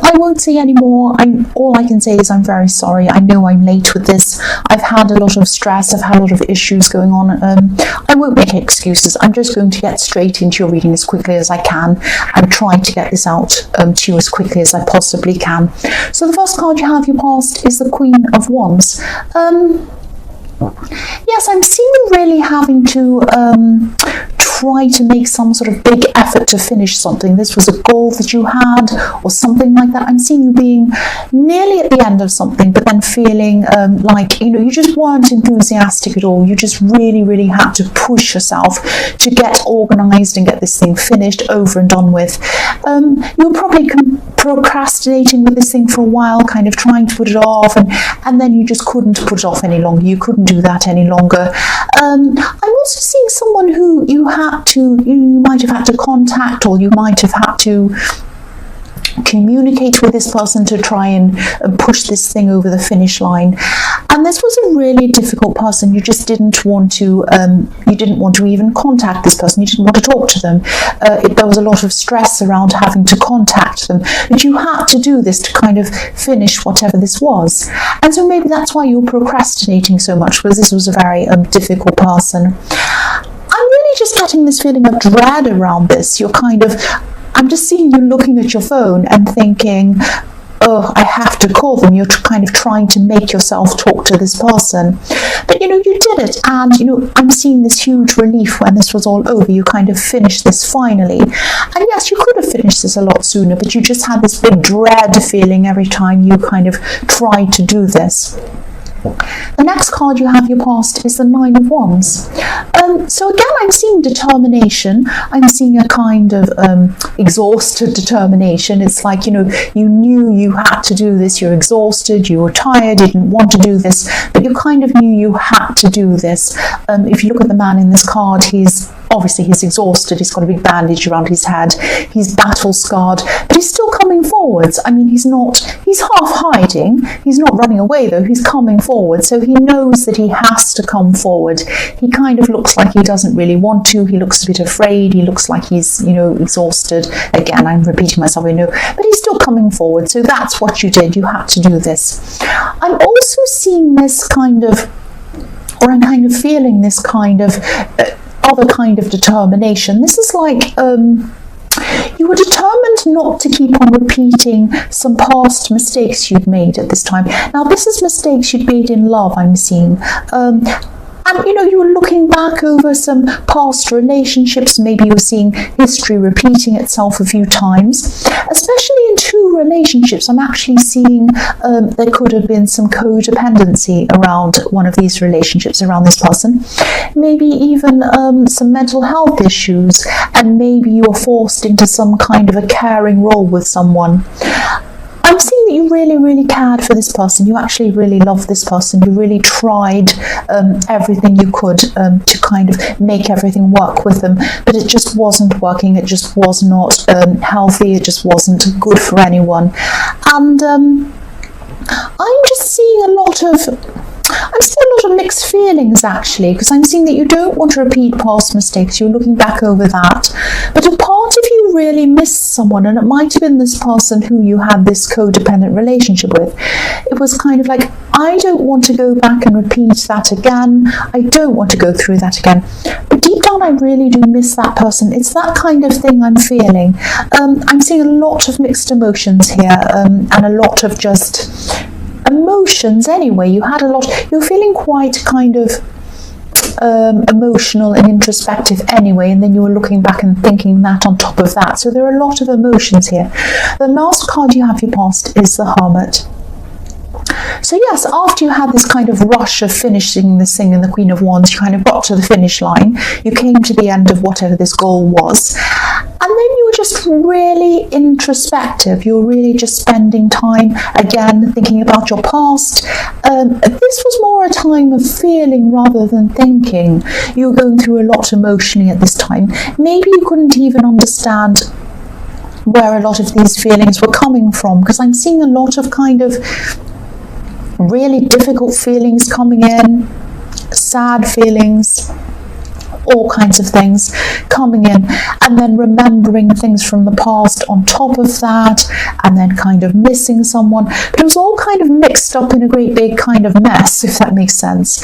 I won't say any more. All I can say is I'm very sorry. I know I'm late with this. I've had a lot of stress. I've had a lot of issues going on. I won't make excuses. I'm just going to get straight into your reading as quickly as I can and try to get this out to you as quickly as I possibly can. So the first card you have, your past, is the Queen of Wands. Yes, I'm seeing you really having to try to make some sort of big effort to finish something. This was a goal that you had or something like that. I'm seeing you being nearly at the end of something, but then feeling like, you just weren't enthusiastic at all. You just really had to push yourself to get organized and get this thing finished, over and done with. You were probably procrastinating with this thing for a while, kind of trying to put it off, and then you just couldn't put it off any longer. You couldn't do that any longer. I'm also seeing someone who you might have had to contact, or you might have had to communicate with this person to try and push this thing over the finish line. And this was a really difficult person. You just didn't want to even contact this person. You didn't want to talk to them. There was a lot of stress around having to contact them, but you had to do this to kind of finish whatever this was. And so maybe that's why you were procrastinating so much, because this was a very difficult person. I'm really just getting this feeling of dread around this. I'm just seeing you looking at your phone and thinking, oh, I have to call them. You're kind of trying to make yourself talk to this person. But, you did it. And, I'm seeing this huge relief when this was all over. You kind of finished this finally. And yes, you could have finished this a lot sooner, but you just had this big dread feeling every time you kind of tried to do this. The next card you have, your past, is the Nine of Wands. So again, I'm seeing determination. I'm seeing a kind of exhausted determination. It's like, you knew you had to do this. You're exhausted. You were tired. You didn't want to do this, but you kind of knew you had to do this. If you look at the man in this card, he's exhausted. He's got a big bandage around his head. He's battle scarred, but he's still coming forwards. I mean, he's half hiding. He's not running away though. He's coming forward. So he knows that he has to come forward. He kind of looks like he doesn't really want to. He looks a bit afraid. He looks like he's, exhausted. Again, I'm repeating myself, but he's still coming forward. So that's what you did. You had to do this. I'm also seeing this kind of, or I'm kind of feeling this kind of other kind of determination. This is like you were determined not to keep on repeating some past mistakes you'd made at this time. Now, this is mistakes you'd made in love, I'm seeing. And, you were looking back over some past relationships. Maybe you were seeing history repeating itself a few times. Especially in two relationships, I'm actually seeing there could have been some codependency around one of these relationships, around this person. Maybe even some mental health issues. And maybe you were forced into some kind of a caring role with someone. I'm seeing that you really cared for this person. You actually really loved this person. You really tried everything you could to kind of make everything work with them, but it just wasn't working. It just was not healthy. It just wasn't good for anyone. And I'm just seeing a lot of mixed feelings, actually, because I'm seeing that you don't want to repeat past mistakes. You're looking back over that. But a part of you really missed someone, and it might have been this person who you had this codependent relationship with. It was kind of like, I don't want to go back and repeat that again. I don't want to go through that again. But deep down, I really do miss that person. It's that kind of thing I'm feeling. I'm seeing a lot of mixed emotions here, and a lot of just emotions anyway. You're feeling quite kind of emotional and introspective anyway, and then you were looking back and thinking that on top of that. So there are a lot of emotions here. The last card you have, your past, is the Hermit. So yes, after you had this kind of rush of finishing this thing in the Queen of Wands, you kind of got to the finish line. You came to the end of whatever this goal was. And then you were just really introspective. You were really just spending time, again, thinking about your past. This was more a time of feeling rather than thinking. You were going through a lot emotionally at this time. Maybe you couldn't even understand where a lot of these feelings were coming from, because I'm seeing a lot of kind of really difficult feelings coming in, sad feelings, all kinds of things coming in, and then remembering things from the past on top of that, and then kind of missing someone. But it was all kind of mixed up in a great big kind of mess, if that makes sense.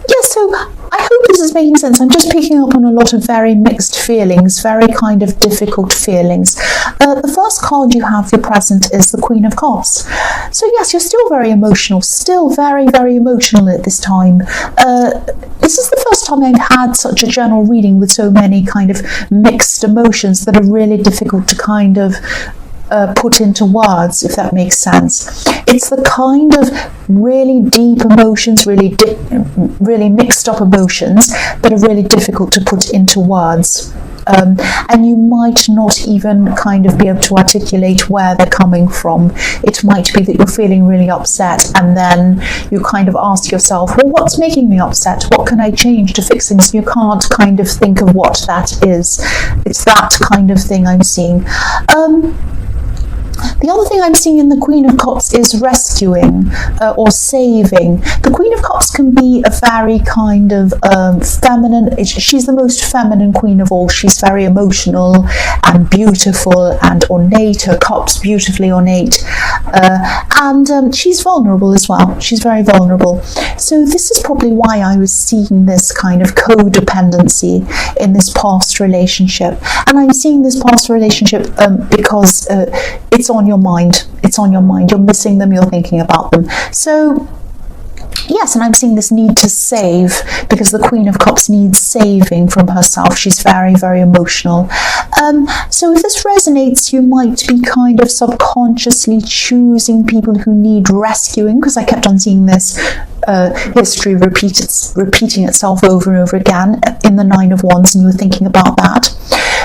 Yeah, so I hope this is making sense. I'm just picking up on a lot of very mixed feelings, very kind of difficult feelings. The first card you have, your present, is the Queen of Cups. So yes, you're still very emotional, still very, very emotional at this time. This is the first time I've had such a general reading with so many kind of mixed emotions that are really difficult to kind of put into words, if that makes sense. It's the kind of really deep emotions, really mixed up emotions that are really difficult to put into words. And you might not even kind of be able to articulate where they're coming from. It might be that you're feeling really upset, and then you kind of ask yourself, well, what's making me upset? What can I change to fix things? You can't kind of think of what that is. It's that kind of thing I'm seeing. The other thing I'm seeing in the Queen of Cups is rescuing or saving. The Queen of Cups can be a very kind of feminine. She's the most feminine queen of all. She's very emotional and beautiful and ornate. Her cups beautifully ornate. And she's vulnerable as well. She's very vulnerable. So this is probably why I was seeing this kind of codependency in this past relationship. And I'm seeing this past relationship because it's on your mind. It's on your mind. You're missing them. You're thinking about them. So yes, and I'm seeing this need to save, because the Queen of Cups needs saving from herself. She's very, very emotional. So if this resonates, you might be kind of subconsciously choosing people who need rescuing, because I kept on seeing this history repeating itself over and over again in the Nine of Wands, and you were thinking about that.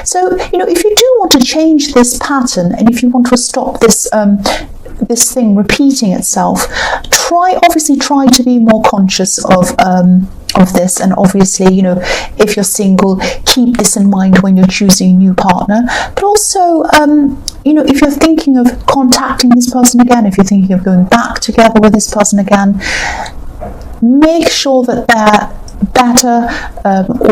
So, you know, if you do want to change this pattern, and if you want to stop this this thing repeating itself, obviously try to be more conscious of this. And obviously, you know, if you're single, keep this in mind when you're choosing a new partner. But also, you know, if you're thinking of contacting this person again, if you're thinking of going back together with this person again, make sure that they're better,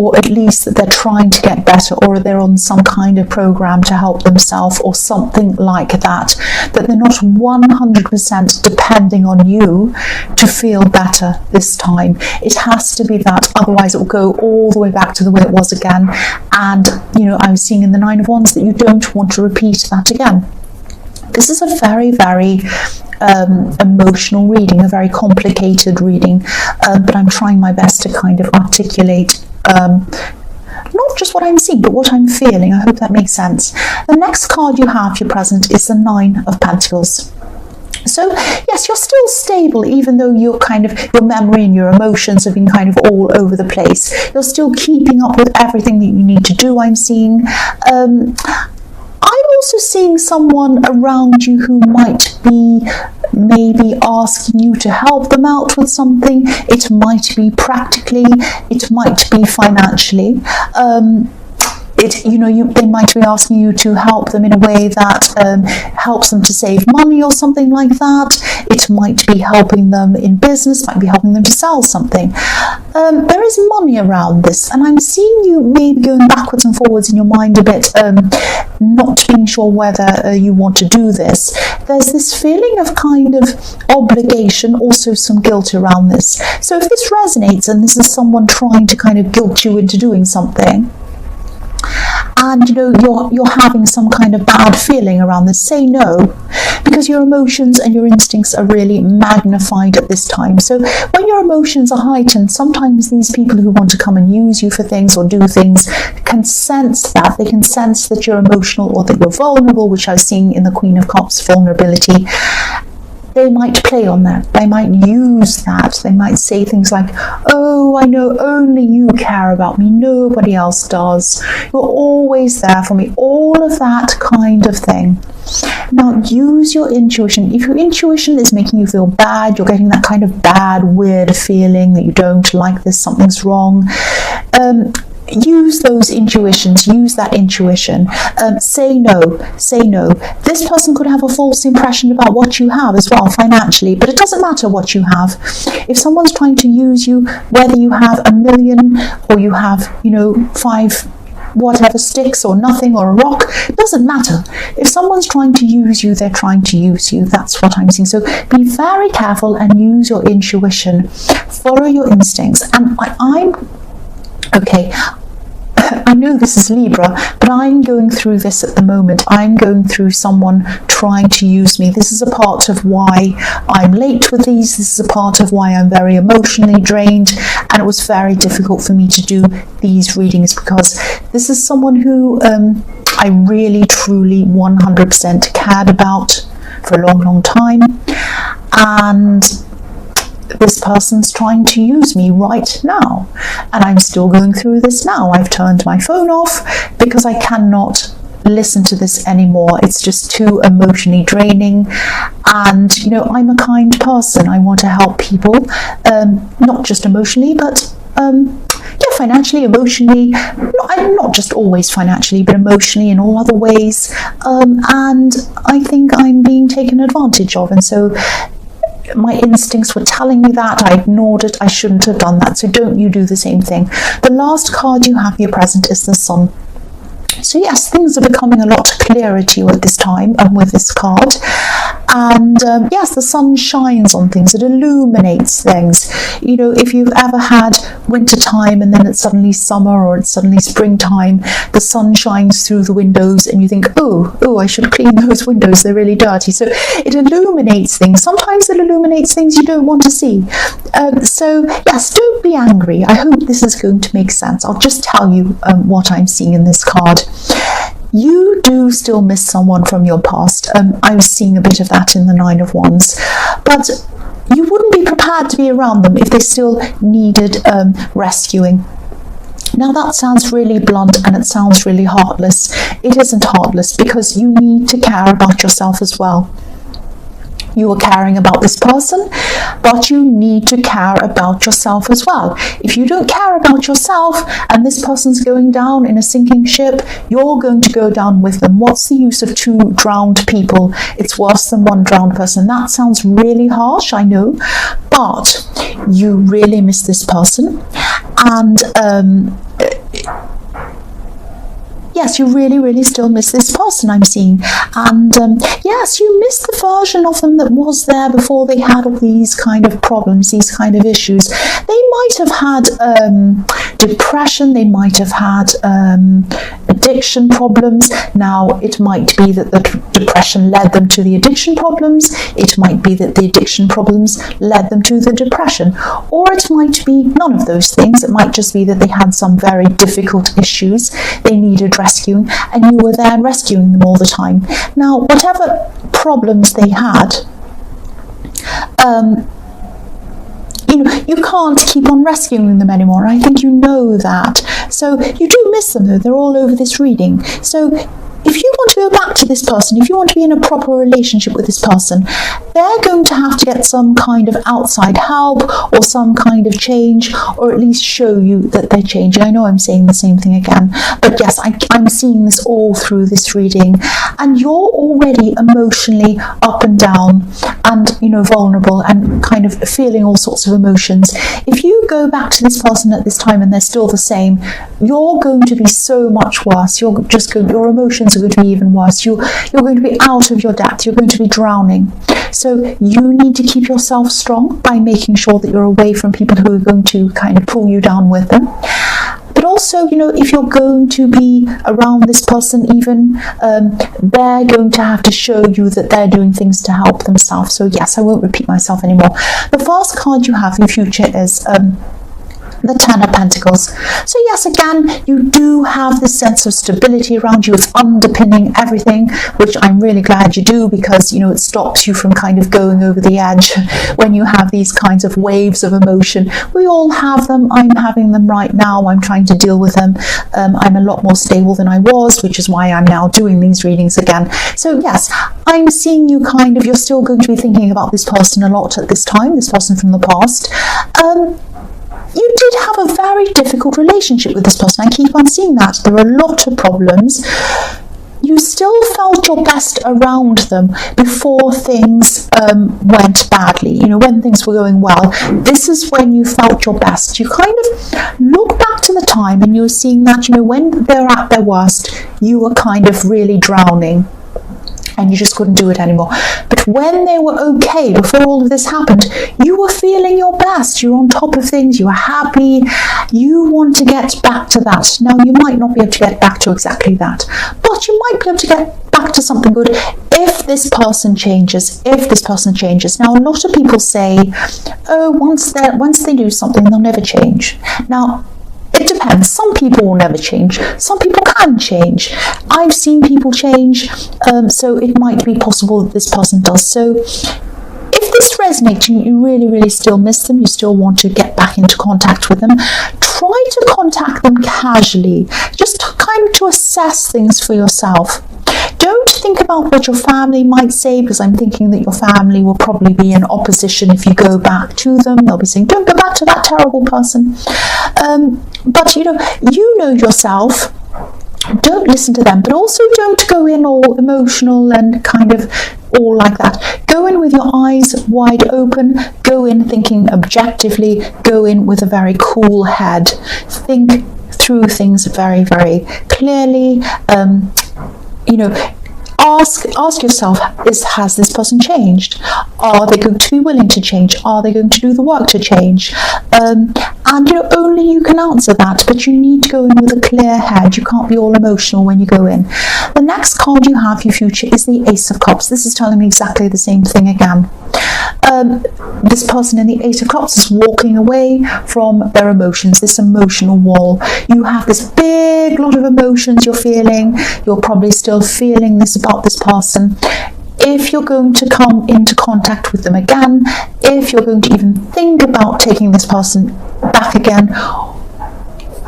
or at least that they're trying to get better, or they're on some kind of program to help themselves or something like that, that they're not 100% depending on you to feel better this time. It has to be that, otherwise it will go all the way back to the way it was again. And, you know, I'm seeing in the Nine of Wands that you don't want to repeat that again. This is a very, very emotional reading, a very complicated reading, but I'm trying my best to kind of articulate not just what I'm seeing, but what I'm feeling. I hope that makes sense. The next card you have, your present, is the Nine of Pentacles. So yes, you're still stable, even though you're kind of, your memory and your emotions have been kind of all over the place. You're still keeping up with everything that you need to do, I'm seeing. I'm also seeing someone around you who might be maybe asking you to help them out with something. It might be practically, it might be financially. They might be asking you to help them in a way that helps them to save money or something like that. It might be helping them in business, might be helping them to sell something. There is money around this, and I'm seeing you maybe going backwards and forwards in your mind a bit, not being sure whether you want to do this. There's this feeling of kind of obligation, also some guilt around this. So if this resonates, and this is someone trying to kind of guilt you into doing something, and you know you're having some kind of bad feeling around this, say no, because your emotions and your instincts are really magnified at this time. So when your emotions are heightened, sometimes these people who want to come and use you for things or do things can sense that. They can sense that you're emotional or that you're vulnerable, which I was seeing in the Queen of Cups, vulnerability. They might play on that. They might use that. They might say things like, oh, I know only you care about me. Nobody else does. You're always there for me. All of that kind of thing. Now, use your intuition. If your intuition is making you feel bad, you're getting that kind of bad, weird feeling that you don't like this, something's wrong, use those intuitions, use that intuition. Say no, say no. This person could have a false impression about what you have as well financially, but it doesn't matter what you have. If someone's trying to use you, whether you have $1 million or you have, 5 whatever sticks or nothing or a rock, it doesn't matter. If someone's trying to use you, they're trying to use you. That's what I'm seeing. So be very careful and use your intuition. Follow your instincts. And okay, I know this is Libra, but I'm going through this at the moment. I'm going through someone trying to use me. This is a part of why I'm late with these. This is a part of why I'm very emotionally drained, and it was very difficult for me to do these readings, because this is someone who I really, truly, 100% cared about for a long, long time, and this person's trying to use me right now, and I'm still going through this now. I've turned my phone off because I cannot listen to this anymore. It's just too emotionally draining, and I'm a kind person. I want to help people, not just emotionally, but financially, emotionally, not just always financially, but emotionally in all other ways, and I think I'm being taken advantage of, and so my instincts were telling me that. I ignored it. I shouldn't have done that. So don't you do the same thing. The last card you have here present is the Sun. So yes, things are becoming a lot clearer to you at this time and with this card. And yes, the sun shines on things. It illuminates things. If you've ever had winter time and then it's suddenly summer or it's suddenly springtime, the sun shines through the windows and you think, oh, I should clean those windows. They're really dirty. So it illuminates things. Sometimes it illuminates things you don't want to see. So yes, don't be angry. I hope this is going to make sense. I'll just tell you what I'm seeing in this card. You do still miss someone from your past. I was seeing a bit of that in the Nine of Wands, but you wouldn't be prepared to be around them if they still needed rescuing. Now that sounds really blunt and it sounds really heartless. It isn't heartless, because you need to care about yourself as well. You are caring about this person, but you need to care about yourself as well. If you don't care about yourself and this person's going down in a sinking ship, you're going to go down with them. What's the use of 2 drowned people? It's worse than 1 drowned person. That sounds really harsh, I know, but you really miss this person. And yes, you really, really still miss this person, I'm seeing. And yes, you miss the version of them that was there before they had all these kind of problems, these kind of issues. They might have had depression, they might have had addiction problems. Now, it might be that the depression led them to the addiction problems. It might be that the addiction problems led them to the depression. Or it might be none of those things. It might just be that they had some very difficult issues. They needed rescuing, and you were there rescuing them all the time. Now, whatever problems they had, you can't keep on rescuing them anymore. I think you know that. So you do miss them, though. They're all over this reading. So if you want to go back to this person, if you want to be in a proper relationship with this person, they're going to have to get some kind of outside help or some kind of change, or at least show you that they're changing. I know I'm saying the same thing again, but yes, I'm seeing this all through this reading, and you're already emotionally up and down and, vulnerable and kind of feeling all sorts of emotions. If you go back to this person at this time and they're still the same, you're going to be so much worse. Your emotions are going to be even worse. You're going to be out of your depth. You're going to be drowning. So you need to keep yourself strong by making sure that you're away from people who are going to kind of pull you down with them. But also, if you're going to be around this person even, they're going to have to show you that they're doing things to help themselves. So yes, I won't repeat myself anymore. The first card you have in future is the Ten of Pentacles. So yes, again, you do have this sense of stability around you. It's underpinning everything, which I'm really glad you do, because it stops you from kind of going over the edge when you have these kinds of waves of emotion. We all have them. I'm having them right now. I'm trying to deal with them. I'm a lot more stable than I was, which is why I'm now doing these readings again. So yes, I'm seeing you you're still going to be thinking about this person a lot at this time, this person from the past. you did have a very difficult relationship with this person. I keep on seeing that. There are a lot of problems. You still felt your best around them before things went badly. You know, when things were going well, this is when you felt your best. You kind of look back to the time and you're seeing that, you know, when they're at their worst, you were kind of really drowning and you just couldn't do it anymore. But when they were okay, before all of this happened, you were feeling your best. You're on top of things. You were happy. You want to get back to that. Now, you might not be able to get back to exactly that, but you might be able to get back to something good if this person changes. If this person changes. Now, a lot of people say, oh, once they do something, they'll never change. Now, it depends. Some people will never change. Some people can change. I've seen people change, so it might be possible that this person does. So if this resonates and you really, really still miss them, you still want to get back into contact with them, try to contact them casually, just kind of to assess things for yourself. Don't think about what your family might say, because I'm thinking that your family will probably be in opposition if you go back to them. They'll be saying, don't go back to that terrible person. But you know yourself. Don't listen to them, but also don't go in all emotional and kind of all like that. Go in with your eyes wide open. Go in thinking objectively. Go in with a very cool head. Think through things very, very clearly. Ask yourself, has this person changed? Are they going to be willing to change? Are they going to do the work to change? And only you can answer that, but you need to go in with a clear head. You can't be all emotional when you go in. The next card you have, your future, is the Ace of Cups. This is telling me exactly the same thing again. This person in the Ace of Cups is walking away from their emotions, this emotional wall. You have this big lot of emotions you're feeling. You're probably still feeling this about this person. If you're going to come into contact with them again, if you're going to even think about taking this person back again,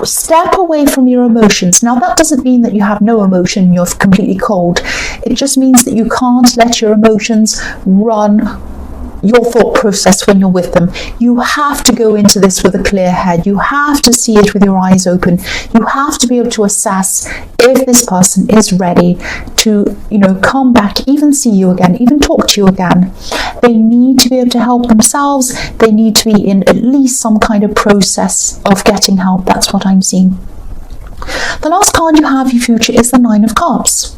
step away from your emotions. Now, that doesn't mean that you have no emotion, you're completely cold. It just means that you can't let your emotions run your thought process when you're with them. You have to go into this with a clear head. You have to see it with your eyes open. You have to be able to assess if this person is ready to, come back, even see you again, even talk to you again. They need to be able to help themselves. They need to be in at least some kind of process of getting help. That's what I'm seeing. The last card you have, your future, is the Nine of Cups.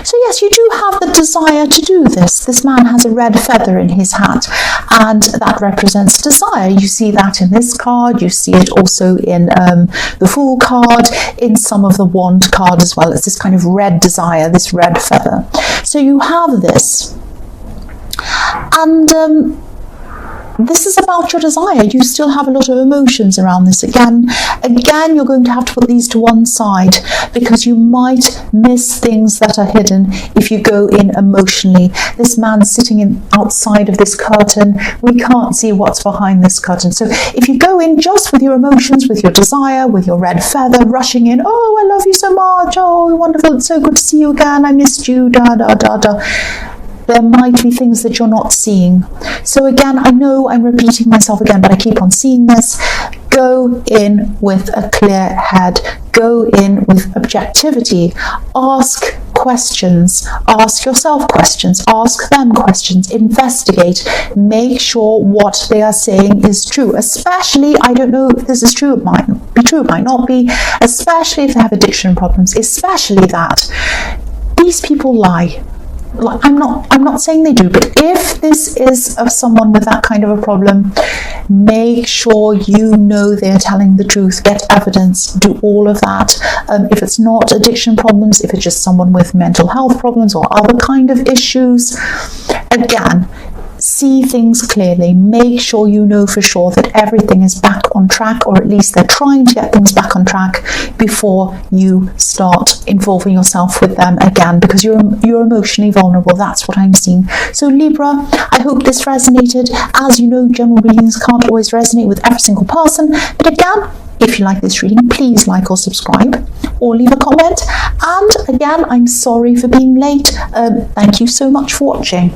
So yes, you do have the desire to do this. This man has a red feather in his hat, and that represents desire. You see that in this card. You see it also in the Fool card, in some of the Wand card as well. It's this kind of red desire, this red feather. So you have this. And this is about your desire. You still have a lot of emotions around this. Again, you're going to have to put these to one side, because you might miss things that are hidden if you go in emotionally. This man's sitting outside of this curtain. We can't see what's behind this curtain. So if you go in just with your emotions, with your desire, with your red feather, rushing in, oh, I love you so much, oh, wonderful, it's so good to see you again, I missed you, da da da da, there might be things that you're not seeing. So again, I know I'm repeating myself again, but I keep on seeing this. Go in with a clear head. Go in with objectivity. Ask questions. Ask yourself questions. Ask them questions. Investigate. Make sure what they are saying is true. Especially, I don't know if this is true. It might be true. It might not be. Especially if they have addiction problems. Especially that. These people lie. I'm not saying they do, but if this is of someone with that kind of a problem, make sure you know they're telling the truth. Get evidence. Do all of that. If it's not addiction problems, if it's just someone with mental health problems or other kind of issues, again, see things clearly. Make sure you know for sure that everything is back on track, or at least they're trying to get things back on track before you start involving yourself with them again, because you're emotionally vulnerable. That's what I'm seeing. So Libra, I hope this resonated. As you know, general readings can't always resonate with every single person, but again, if you like this reading, please like or subscribe or leave a comment. And again, I'm sorry for being late. Thank you so much for watching.